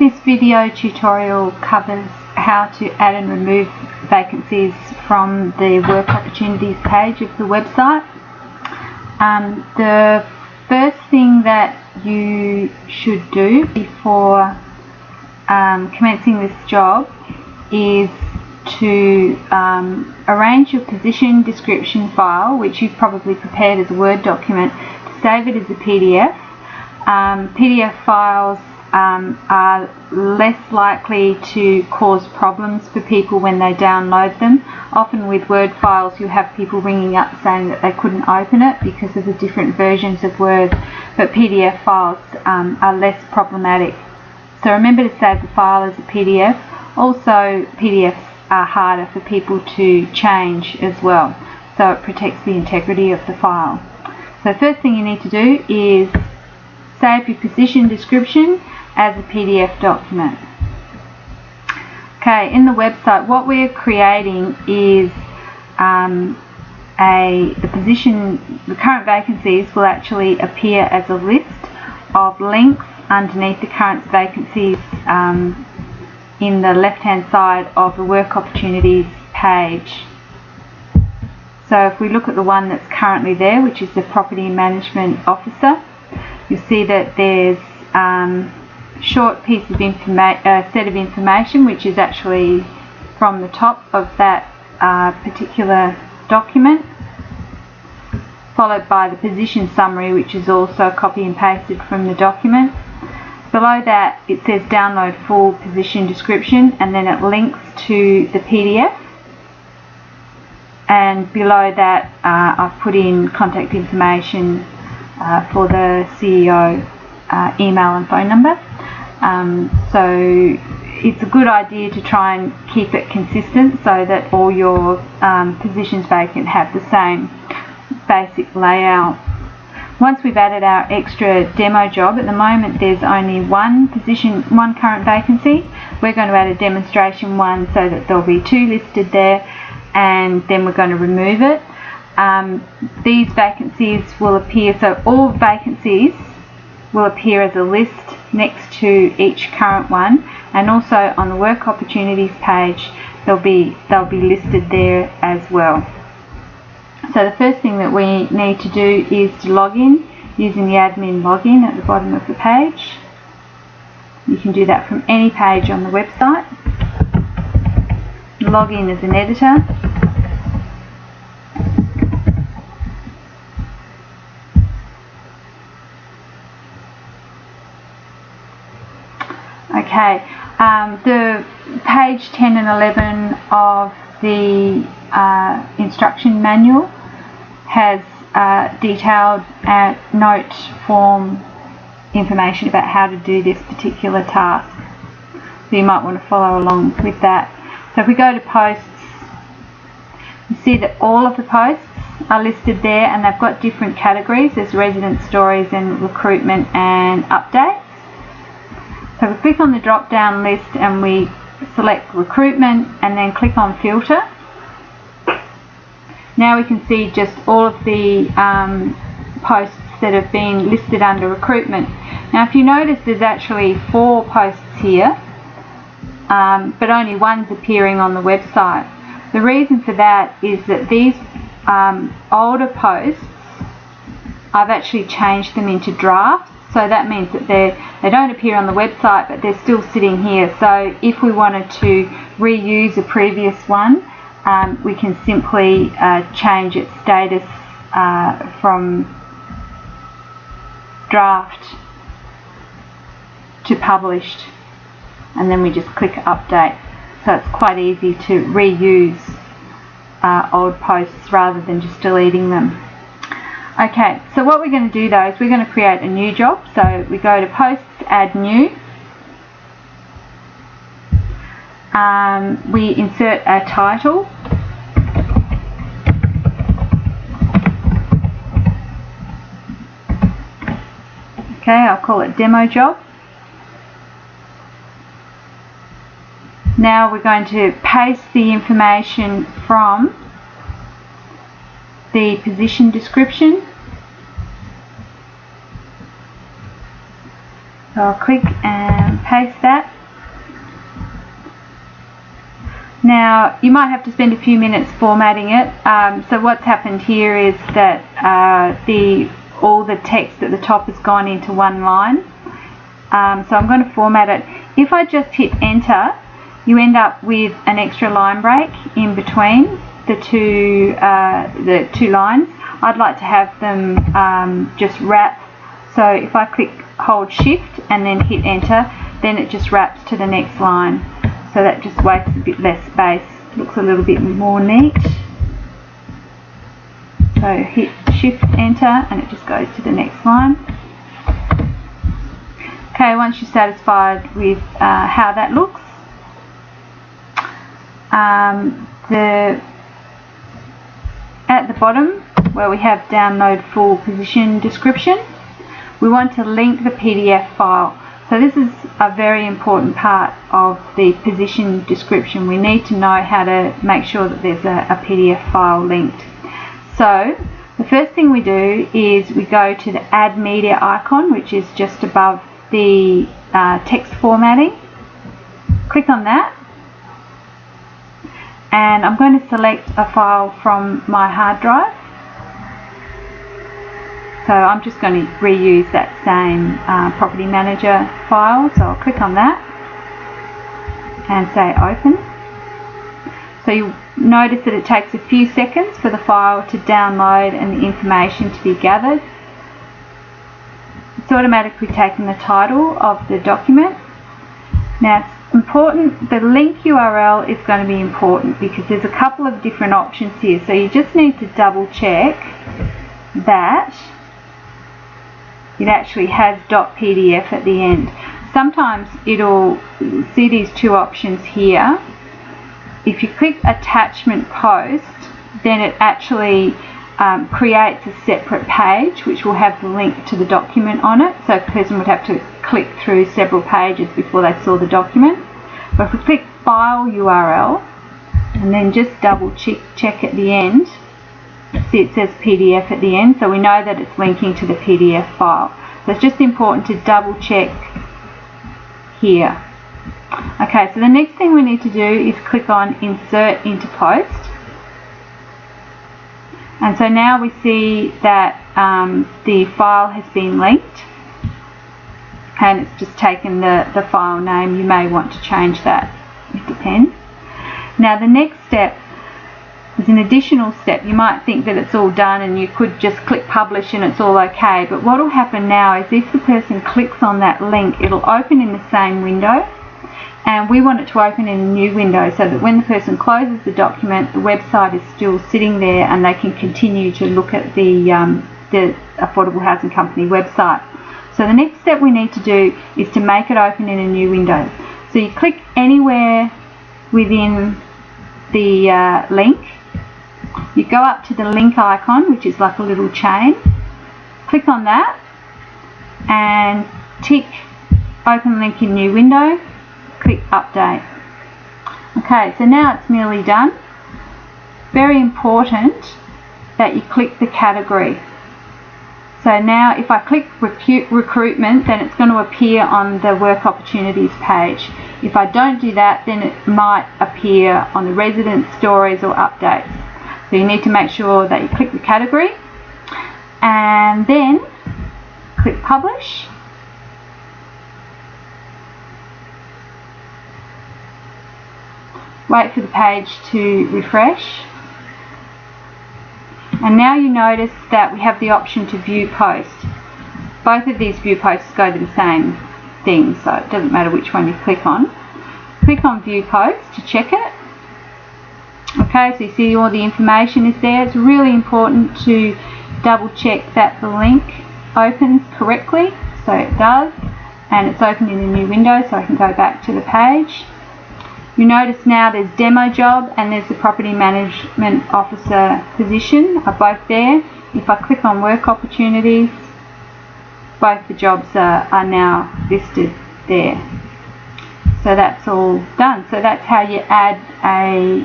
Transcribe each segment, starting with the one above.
This video tutorial covers how to add and remove vacancies from the work opportunities page of the website. The first thing that you should do before commencing this job is to arrange your position description file, which you've probably prepared as a Word document, to save it as a PDF. PDF files are less likely to cause problems for people when they download them. Often with Word files you have people ringing up saying that they couldn't open it because of the different versions of Word, but PDF files are less problematic. So remember to save the file as a PDF. Also, PDFs are harder for people to change as well, so it protects the integrity of the file. So the first thing you need to do is save your position description as a PDF document. Okay, in the website what we're creating is the current vacancies will actually appear as a list of links underneath the current vacancies in the left hand side of the work opportunities page. So if we look at the one that's currently there, which is the property management officer, you'll see that there's short piece of set of information, which is actually from the top of that particular document, followed by the position summary, which is also copy and pasted from the document. Below that it says download full position description, and then it links to the PDF, and below that I've put in contact information for the CEO, email and phone number. So it's a good idea to try and keep it consistent so that all your positions vacant have the same basic layout. Once we've added our extra demo job, at the moment there's only one current vacancy. We're going to add a demonstration one so that there'll be two listed there, and then we're going to remove it. These vacancies will appear, so all vacancies will appear as a list next to each current one, and also on the work opportunities page they'll be listed there as well. So the first thing that we need to do is to log in using the admin login at the bottom of the page. You can do that from any page on the website. Log in as an editor. Okay, the page 10 and 11 of the instruction manual has detailed note form information about how to do this particular task. So you might want to follow along with that. So if we go to posts, you see that all of the posts are listed there, and they've got different categories. There's resident stories and recruitment and updates. So we click on the drop down list and we select recruitment and then click on filter. Now we can see just all of the posts that have been listed under recruitment. Now if you notice, there's actually 4 posts here, but only one's appearing on the website. The reason for that is that these older posts, I've actually changed them into drafts. So that means that they don't appear on the website, but they're still sitting here. So if we wanted to reuse a previous one, we can simply change its status from draft to published, and then we just click update. So it's quite easy to reuse old posts rather than just deleting them. Okay, so what we're going to do though is we're going to create a new job. So we go to posts, add new. We insert a title. Okay, I'll call it demo job. Now we're going to paste the information from the position description. So I'll click and paste that. Now you might have to spend a few minutes formatting it. So what's happened here is that all the text at the top has gone into one line. So I'm going to format it. If I just hit enter, you end up with an extra line break in between the two lines. I'd like to have them just wrap. So if I hold shift and then hit enter, then it just wraps to the next line. So that just wastes a bit less space. Looks a little bit more neat. So hit shift enter and it just goes to the next line. Okay, once you're satisfied with how that looks, at the bottom where we have download full position description, we want to link the PDF file. So this is a very important part of the position description. We need to know how to make sure that there's a PDF file linked. So the first thing we do is we go to the Add Media icon, which is just above the text formatting. Click on that, and I'm going to select a file from my hard drive. So I'm just going to reuse that same Property Manager file. So I'll click on that and say open. So you notice that it takes a few seconds for the file to download and the information to be gathered. It's automatically taken the title of the document. Now it's important, the link URL is going to be important because there's a couple of different options here. So you just need to double check that it actually has .pdf at the end. Sometimes it'll see these two options here. If you click attachment post, then it actually creates a separate page which will have the link to the document on it. So a person would have to click through several pages before they saw the document. But if we click file URL and then just double check at the end, see it says PDF at the end, so we know that it's linking to the PDF file. So it's just important to double check here. Okay, so the next thing we need to do is click on Insert into Post. And so now we see that the file has been linked, and it's just taken the file name. You may want to change that, it depends. Now the next step is an additional step. You might think that it's all done and you could just click publish and it's all okay, but what will happen now is if the person clicks on that link, it'll open in the same window, and we want it to open in a new window so that when the person closes the document, the website is still sitting there and they can continue to look at the Affordable Housing Company website. So the next step we need to do is to make it open in a new window. So you click anywhere within the link, you go up to the link icon, which is like a little chain, click on that and tick open link in new window, click update. Okay, so now it's nearly done. Very important that you click the category. So now if I click recruitment, then it's going to appear on the work opportunities page. If I don't do that, then it might appear on the resident stories or updates. So you need to make sure that you click the category and then click publish. Wait for the page to refresh. And now you notice that we have the option to view post. Both of these view posts go to the same thing, so it doesn't matter which one you click on. Click on view post to check it. Okay, so you see all the information is there. It's really important to double check that the link opens correctly. So it does, and it's open in a new window, so I can go back to the page. You notice now there's demo job and there's the property management officer position are both there. If I click on work opportunities, both the jobs are now listed there. So that's all done. So that's how you add a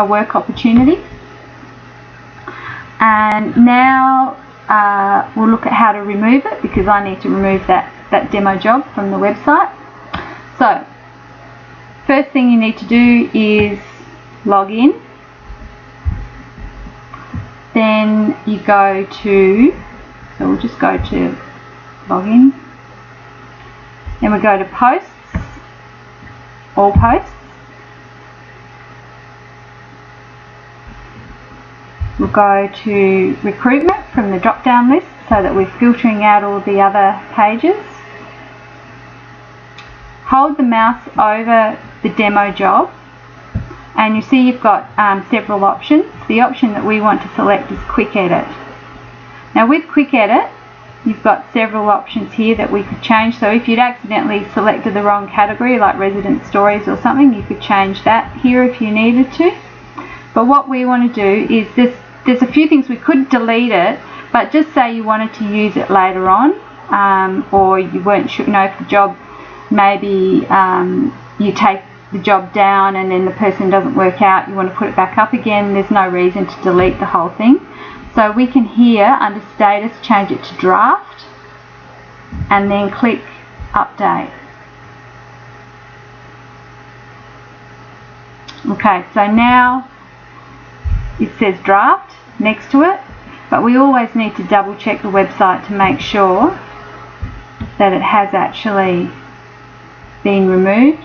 work opportunity. And now we'll look at how to remove it, because I need to remove that demo job from the website. So first thing you need to do is log in. Then you go to, so we'll just go to login. Then we go to posts, all posts. We'll go to recruitment from the drop down list so that we're filtering out all the other pages. Hold the mouse over the demo job and you see you've got several options. The option that we want to select is Quick Edit. Now with Quick Edit you've got several options here that we could change. So if you'd accidentally selected the wrong category like resident stories or something, you could change that here if you needed to. But what we want to do is there's a few things we could delete it, but just say you wanted to use it later on, or you weren't sure, if the job, maybe you take the job down and then the person doesn't work out, you want to put it back up again, there's no reason to delete the whole thing. So we can here under status change it to draft and then click update. Okay, so now it says draft next to it, but we always need to double check the website to make sure that it has actually been removed.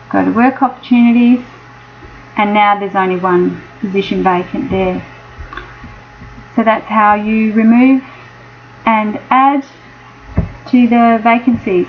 Go to work opportunities and now there's only one position vacant there. So that's how you remove and add to the vacancies.